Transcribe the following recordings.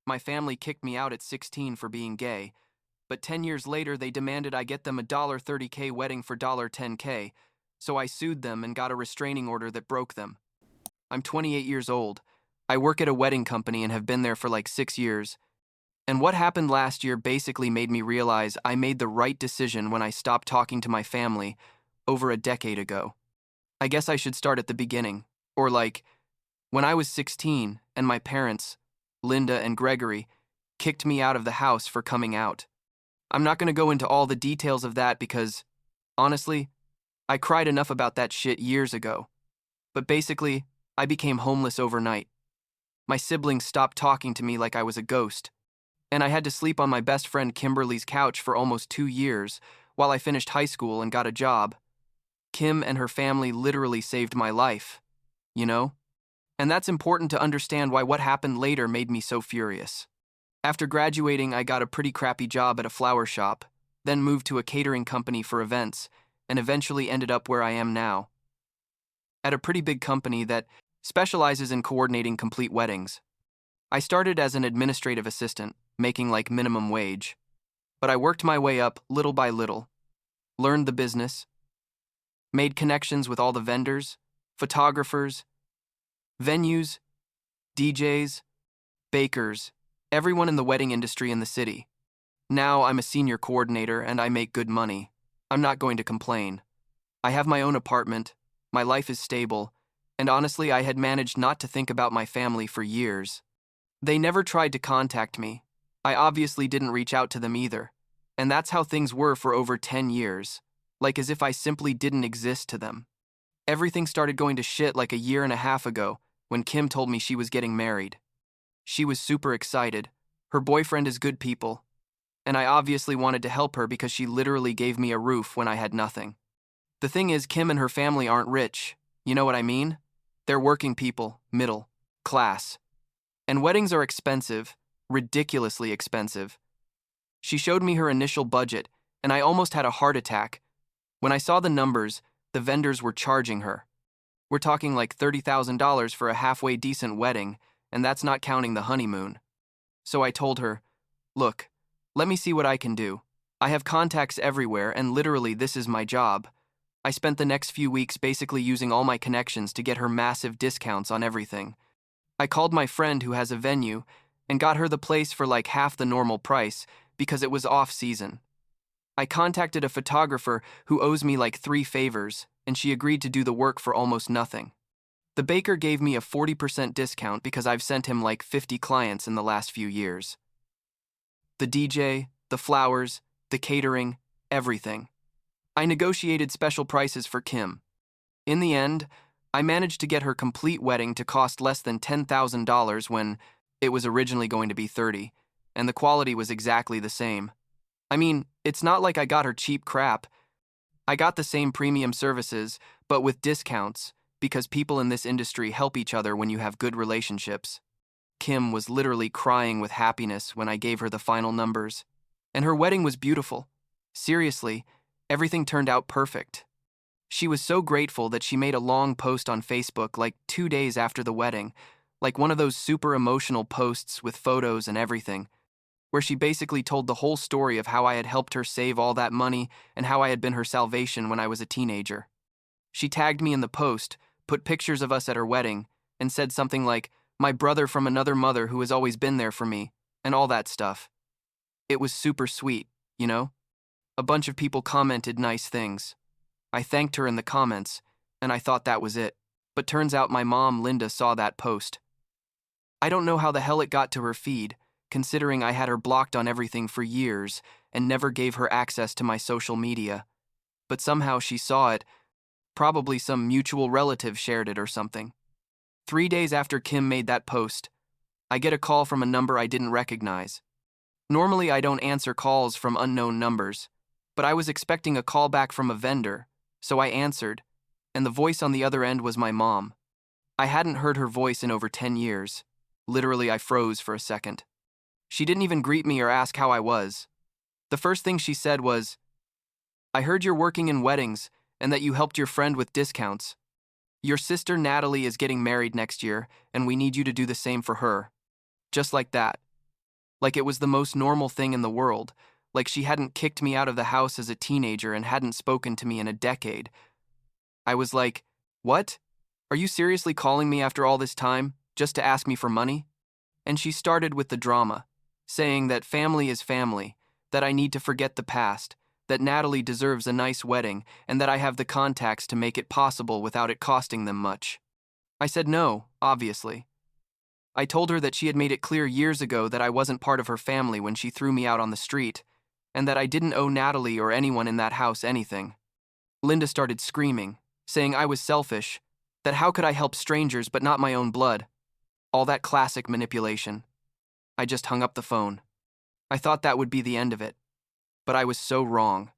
My family kicked me out at 16 for being gay, but 10 years later they demanded I get them a $30K wedding for $10K, so I sued them and got a restraining order that broke them. I'm 28 years old. I work at a wedding company and have been there for like 6 years. And what happened last year basically made me realize I made the right decision when I stopped talking to my family over a decade ago. I guess I should start at the beginning, or like, when I was 16 and my parents, Linda and Gregory, kicked me out of the house for coming out. I'm not going to go into all the details of that because, honestly, I cried enough about that shit years ago. But basically, I became homeless overnight. My siblings stopped talking to me like I was a ghost, and I had to sleep on my best friend Kimberly's couch for almost 2 years while I finished high school and got a job. Kim and her family literally saved my life, you know? And that's important to understand why what happened later made me so furious. After graduating, I got a pretty crappy job at a flower shop, then moved to a catering company for events, and eventually ended up where I am now. At a pretty big company that specializes in coordinating complete weddings. I started as an administrative assistant, making like minimum wage. But I worked my way up little by little, learned the business, made connections with all the vendors, photographers, venues, DJs, bakers, everyone in the wedding industry in the city. Now I'm a senior coordinator and I make good money. I'm not going to complain. I have my own apartment, my life is stable, and honestly I had managed not to think about my family for years. They never tried to contact me. I obviously didn't reach out to them either. And that's how things were for over 10 years, like as if I simply didn't exist to them. Everything started going to shit like a year and a half ago when Kim told me she was getting married. She was super excited. Her boyfriend is good people. And I obviously wanted to help her because she literally gave me a roof when I had nothing. The thing is, Kim and her family aren't rich. You know what I mean? They're working people, middle class. And weddings are expensive, ridiculously expensive. She showed me her initial budget, and I almost had a heart attack. When I saw the numbers, the vendors were charging her. We're talking like $30,000 for a halfway decent wedding, and that's not counting the honeymoon. So I told her, look, let me see what I can do. I have contacts everywhere, and literally this is my job. I spent the next few weeks basically using all my connections to get her massive discounts on everything. I called my friend who has a venue and got her the place for like half the normal price because it was off season. I contacted a photographer who owes me like 3 favors, and she agreed to do the work for almost nothing. The baker gave me a 40% discount because I've sent him like 50 clients in the last few years. The DJ, the flowers, the catering, everything. I negotiated special prices for Kim. In the end, I managed to get her complete wedding to cost less than $10,000 when it was originally going to be $30,000, and the quality was exactly the same. I mean, it's not like I got her cheap crap. I got the same premium services, but with discounts, because people in this industry help each other when you have good relationships. Kim was literally crying with happiness when I gave her the final numbers. And her wedding was beautiful. Seriously, everything turned out perfect. She was so grateful that she made a long post on Facebook like 2 days after the wedding, like one of those super emotional posts with photos and everything, where she basically told the whole story of how I had helped her save all that money and how I had been her salvation when I was a teenager. She tagged me in the post, put pictures of us at her wedding, and said something like, "My brother from another mother who has always been there for me," and all that stuff. It was super sweet, you know? A bunch of people commented nice things. I thanked her in the comments, and I thought that was it. But turns out my mom, Linda, saw that post. I don't know how the hell it got to her feed, considering I had her blocked on everything for years and never gave her access to my social media. But somehow she saw it. Probably some mutual relative shared it or something. 3 days after Kim made that post, I get a call from a number I didn't recognize. Normally I don't answer calls from unknown numbers, but I was expecting a call back from a vendor, so I answered, and the voice on the other end was my mom. I hadn't heard her voice in over 10 years. Literally, I froze for a second. She didn't even greet me or ask how I was. The first thing she said was, "I heard you're working in weddings and that you helped your friend with discounts. Your sister Natalie is getting married next year, and we need you to do the same for her." Just like that. like it was the most normal thing in the world, like she hadn't kicked me out of the house as a teenager and hadn't spoken to me in a decade. I was like, "What? Are you seriously calling me after all this time, just to ask me for money?" And she started with the drama, saying that family is family, that I need to forget the past, that Natalie deserves a nice wedding, and that I have the contacts to make it possible without it costing them much. I said no, obviously. I told her that she had made it clear years ago that I wasn't part of her family when she threw me out on the street, and that I didn't owe Natalie or anyone in that house anything. Linda started screaming, saying I was selfish, that how could I help strangers but not my own blood? All that classic manipulation. I just hung up the phone. I thought that would be the end of it. But I was so wrong.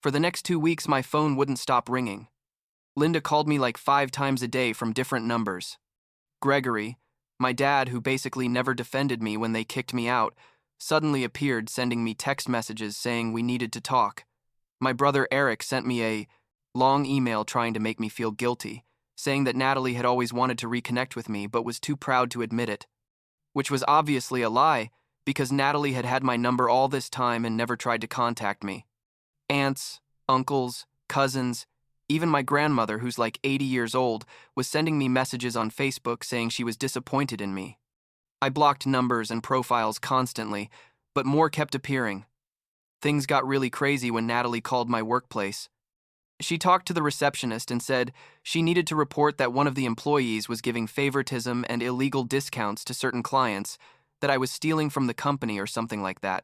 For the next 2 weeks, my phone wouldn't stop ringing. Linda called me like 5 times a day from different numbers. Gregory, my dad, who basically never defended me when they kicked me out, suddenly appeared sending me text messages saying we needed to talk. My brother Eric sent me a long email trying to make me feel guilty, saying that Natalie had always wanted to reconnect with me but was too proud to admit it. Which was obviously a lie, because Natalie had had my number all this time and never tried to contact me. Aunts, uncles, cousins, even my grandmother, who's like 80 years old, was sending me messages on Facebook saying she was disappointed in me. I blocked numbers and profiles constantly, but more kept appearing. Things got really crazy when Natalie called my workplace. She talked to the receptionist and said she needed to report that one of the employees was giving favoritism and illegal discounts to certain clients, that I was stealing from the company or something like that.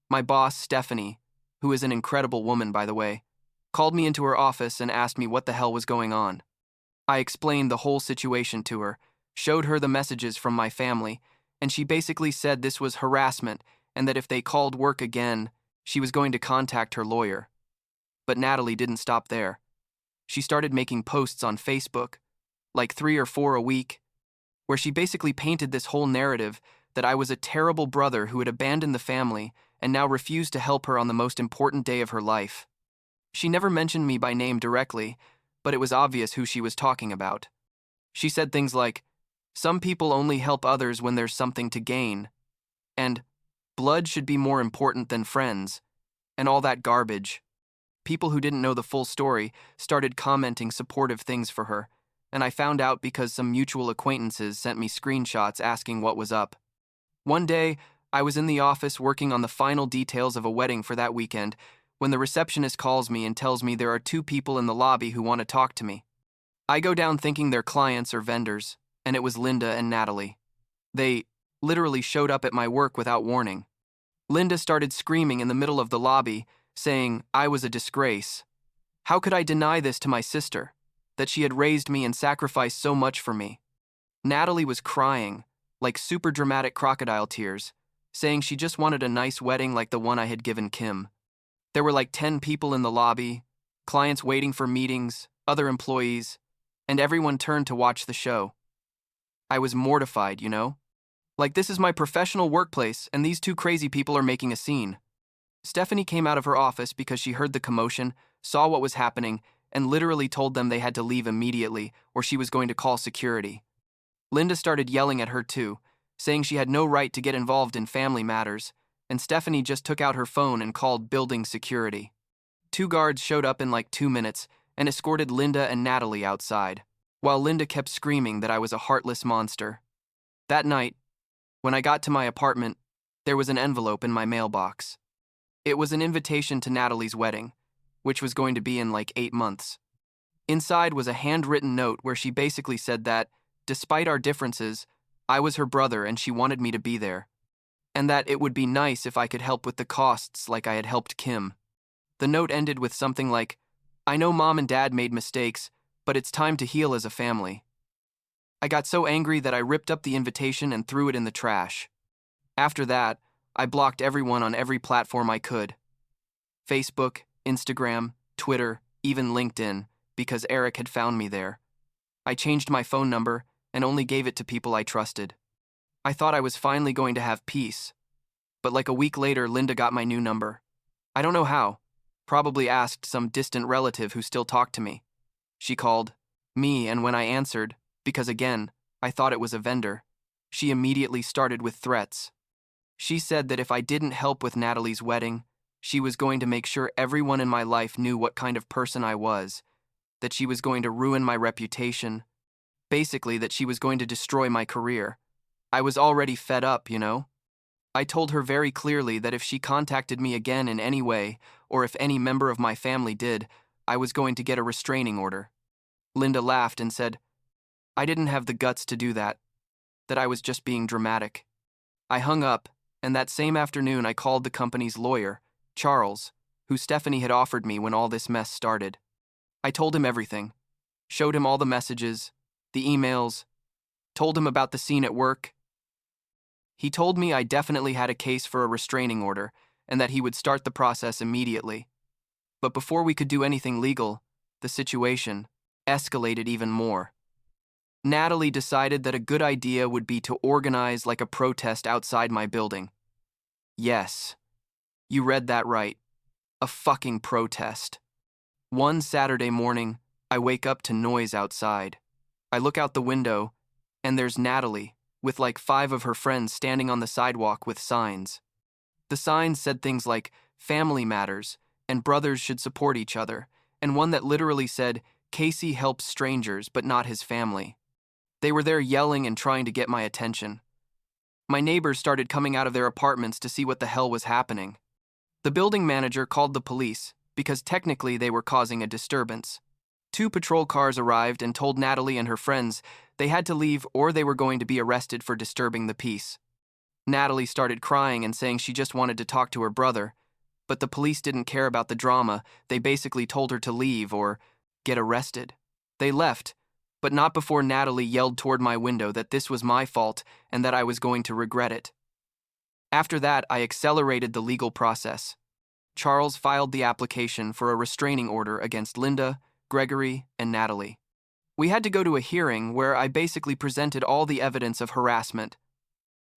My boss, Stephanie, who is an incredible woman, by the way, called me into her office and asked me what the hell was going on. I explained the whole situation to her, showed her the messages from my family, and she basically said this was harassment and that if they called work again, she was going to contact her lawyer. But Natalie didn't stop there. She started making posts on Facebook, like 3 or 4 a week, where she basically painted this whole narrative that I was a terrible brother who had abandoned the family and now refused to help her on the most important day of her life. She never mentioned me by name directly, but it was obvious who she was talking about. She said things like, "Some people only help others when there's something to gain," and "blood should be more important than friends," and all that garbage. People who didn't know the full story started commenting supportive things for her, and I found out because some mutual acquaintances sent me screenshots asking what was up. One day, I was in the office working on the final details of a wedding for that weekend when the receptionist calls me and tells me there are 2 people in the lobby who want to talk to me. I go down thinking they're clients or vendors, and it was Linda and Natalie. They literally showed up at my work without warning. Linda started screaming in the middle of the lobby, saying I was a disgrace. How could I deny this to my sister, that she had raised me and sacrificed so much for me? Natalie was crying, like super dramatic crocodile tears, saying she just wanted a nice wedding like the one I had given Kim. There were like 10 people in the lobby, clients waiting for meetings, other employees, and everyone turned to watch the show. I was mortified, you know? Like, this is my professional workplace, and these 2 crazy people are making a scene. Stephanie came out of her office because she heard the commotion, saw what was happening, and literally told them they had to leave immediately or she was going to call security. Linda started yelling at her too, saying she had no right to get involved in family matters, and Stephanie just took out her phone and called building security. 2 guards showed up in like 2 minutes and escorted Linda and Natalie outside, while Linda kept screaming that I was a heartless monster. That night, when I got to my apartment, there was an envelope in my mailbox. It was an invitation to Natalie's wedding, which was going to be in like 8 months. Inside was a handwritten note where she basically said that, despite our differences, I was her brother and she wanted me to be there, and that it would be nice if I could help with the costs like I had helped Kim. The note ended with something like, "I know Mom and Dad made mistakes, but it's time to heal as a family." I got so angry that I ripped up the invitation and threw it in the trash. After that, I blocked everyone on every platform I could. Facebook, Instagram, Twitter, even LinkedIn, because Eric had found me there. I changed my phone number and only gave it to people I trusted. I thought I was finally going to have peace, but like a week later, Linda got my new number. I don't know how. Probably asked some distant relative who still talked to me. She called me, and when I answered, because again, I thought it was a vendor, she immediately started with threats. She said that if I didn't help with Natalie's wedding, she was going to make sure everyone in my life knew what kind of person I was, that she was going to ruin my reputation, basically that she was going to destroy my career. I was already fed up, you know? I told her very clearly that if she contacted me again in any way, or if any member of my family did, I was going to get a restraining order. Linda laughed and said, I didn't have the guts to do that I was just being dramatic. I hung up, and that same afternoon I called the company's lawyer, Charles, who Stephanie had offered me when all this mess started. I told him everything, showed him all the messages, the emails, told him about the scene at work. He told me I definitely had a case for a restraining order and that he would start the process immediately. But before we could do anything legal, the situation escalated even more. Natalie decided that a good idea would be to organize like a protest outside my building. Yes, you read that right. A fucking protest. One Saturday morning, I wake up to noise outside. I look out the window, and there's Natalie, with like 5 of her friends standing on the sidewalk with signs. The signs said things like, family matters, and brothers should support each other, and one that literally said, Casey helps strangers but not his family. They were there yelling and trying to get my attention. My neighbors started coming out of their apartments to see what the hell was happening. The building manager called the police, because technically they were causing a disturbance. 2 patrol cars arrived and told Natalie and her friends they had to leave or they were going to be arrested for disturbing the peace. Natalie started crying and saying she just wanted to talk to her brother, but the police didn't care about the drama. They basically told her to leave or get arrested. They left, but not before Natalie yelled toward my window that this was my fault and that I was going to regret it. After that, I accelerated the legal process. Charles filed the application for a restraining order against Linda, Gregory, and Natalie. We had to go to a hearing where I basically presented all the evidence of harassment.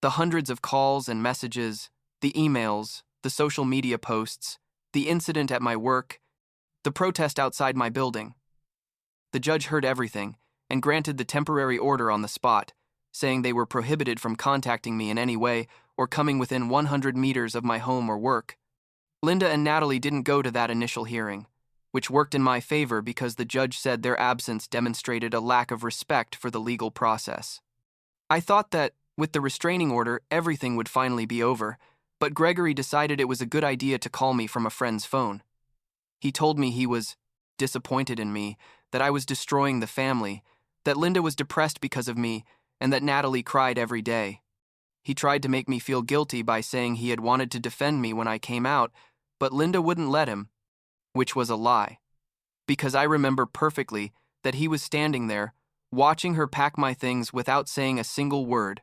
The hundreds of calls and messages, the emails, the social media posts, the incident at my work, the protest outside my building. The judge heard everything and granted the temporary order on the spot, saying they were prohibited from contacting me in any way or coming within 100 meters of my home or work. Linda and Natalie didn't go to that initial hearing, which worked in my favor because the judge said their absence demonstrated a lack of respect for the legal process. I thought that, with the restraining order, everything would finally be over, but Gregory decided it was a good idea to call me from a friend's phone. He told me he was disappointed in me, that I was destroying the family, that Linda was depressed because of me, and that Natalie cried every day. He tried to make me feel guilty by saying he had wanted to defend me when I came out, but Linda wouldn't let him, which was a lie, because I remember perfectly that he was standing there, watching her pack my things without saying a single word.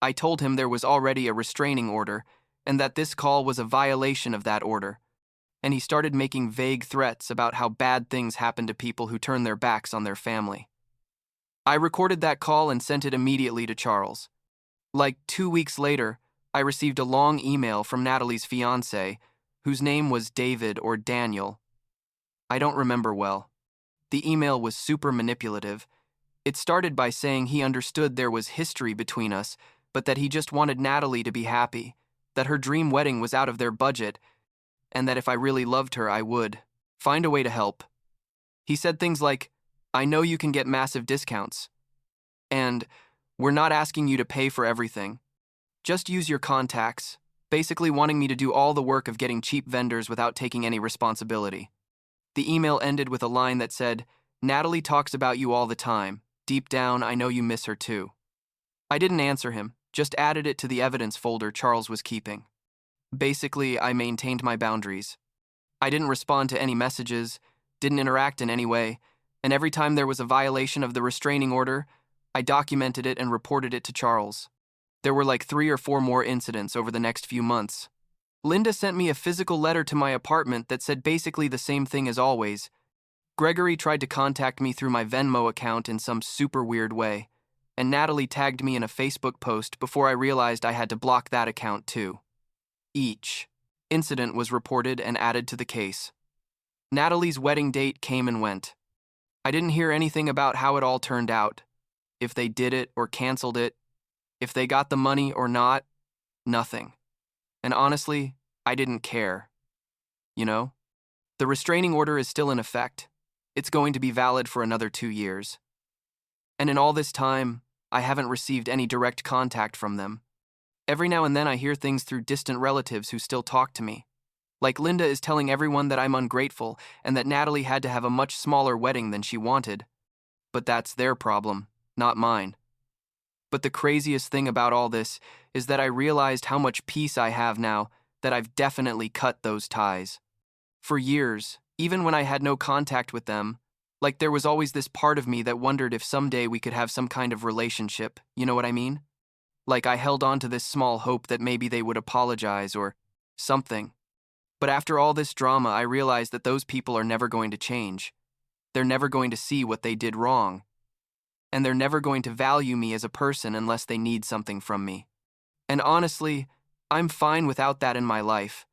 I told him there was already a restraining order, and that this call was a violation of that order, and he started making vague threats about how bad things happen to people who turn their backs on their family. I recorded that call and sent it immediately to Charles. Like 2 weeks later, I received a long email from Natalie's fiancé, whose name was David or Daniel. I don't remember well. The email was super manipulative. It started by saying he understood there was history between us, but that he just wanted Natalie to be happy, that her dream wedding was out of their budget, and that if I really loved her, I would find a way to help. He said things like, I know you can get massive discounts, and we're not asking you to pay for everything. Just use your contacts, basically wanting me to do all the work of getting cheap vendors without taking any responsibility. The email ended with a line that said, Natalie talks about you all the time. Deep down, I know you miss her too. I didn't answer him, just added it to the evidence folder Charles was keeping. Basically, I maintained my boundaries. I didn't respond to any messages, didn't interact in any way, and every time there was a violation of the restraining order, I documented it and reported it to Charles. There were like 3 or 4 more incidents over the next few months. Linda sent me a physical letter to my apartment that said basically the same thing as always. Gregory tried to contact me through my Venmo account in some super weird way, and Natalie tagged me in a Facebook post before I realized I had to block that account too. Each incident was reported and added to the case. Natalie's wedding date came and went. I didn't hear anything about how it all turned out, if they did it or canceled it, if they got the money or not. Nothing. And honestly, I didn't care. You know? The restraining order is still in effect. It's going to be valid for another 2 years. And in all this time, I haven't received any direct contact from them. Every now and then I hear things through distant relatives who still talk to me. Like Linda is telling everyone that I'm ungrateful and that Natalie had to have a much smaller wedding than she wanted. But that's their problem, not mine. But the craziest thing about all this is that I realized how much peace I have now that I've definitely cut those ties. For years, even when I had no contact with them, like there was always this part of me that wondered if someday we could have some kind of relationship, you know what I mean? Like I held on to this small hope that maybe they would apologize or something. But after all this drama, I realized that those people are never going to change. They're never going to see what they did wrong. And they're never going to value me as a person unless they need something from me. And honestly, I'm fine without that in my life.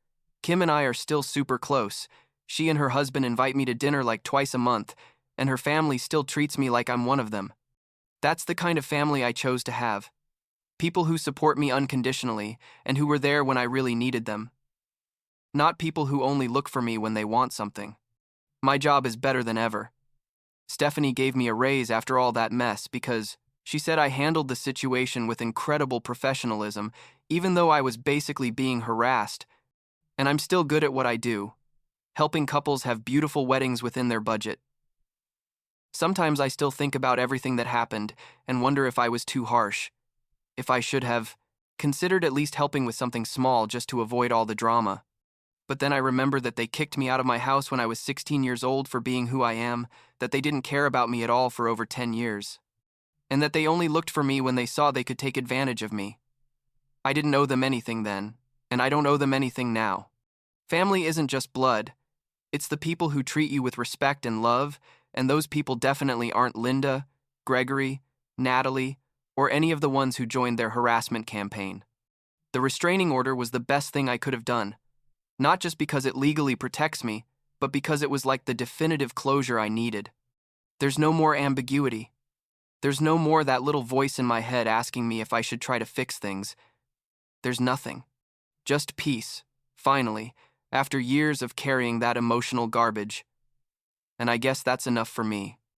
Kim and I are still super close. She and her husband invite me to dinner like twice a month, and her family still treats me like I'm one of them. That's the kind of family I chose to have. People who support me unconditionally and who were there when I really needed them. Not people who only look for me when they want something. My job is better than ever. Stephanie gave me a raise after all that mess because she said I handled the situation with incredible professionalism, even though I was basically being harassed. And I'm still good at what I do, helping couples have beautiful weddings within their budget. Sometimes I still think about everything that happened and wonder if I was too harsh, if I should have considered at least helping with something small just to avoid all the drama. But then I remember that they kicked me out of my house when I was 16 years old for being who I am, that they didn't care about me at all for over 10 years, and that they only looked for me when they saw they could take advantage of me. I didn't owe them anything then, and I don't owe them anything now. Family isn't just blood. It's the people who treat you with respect and love, and those people definitely aren't Linda, Gregory, Natalie, or any of the ones who joined their harassment campaign. The restraining order was the best thing I could have done. Not just because it legally protects me, but because it was like the definitive closure I needed. There's no more ambiguity. There's no more that little voice in my head asking me if I should try to fix things. There's nothing. Just peace, finally, after years of carrying that emotional garbage. And I guess that's enough for me.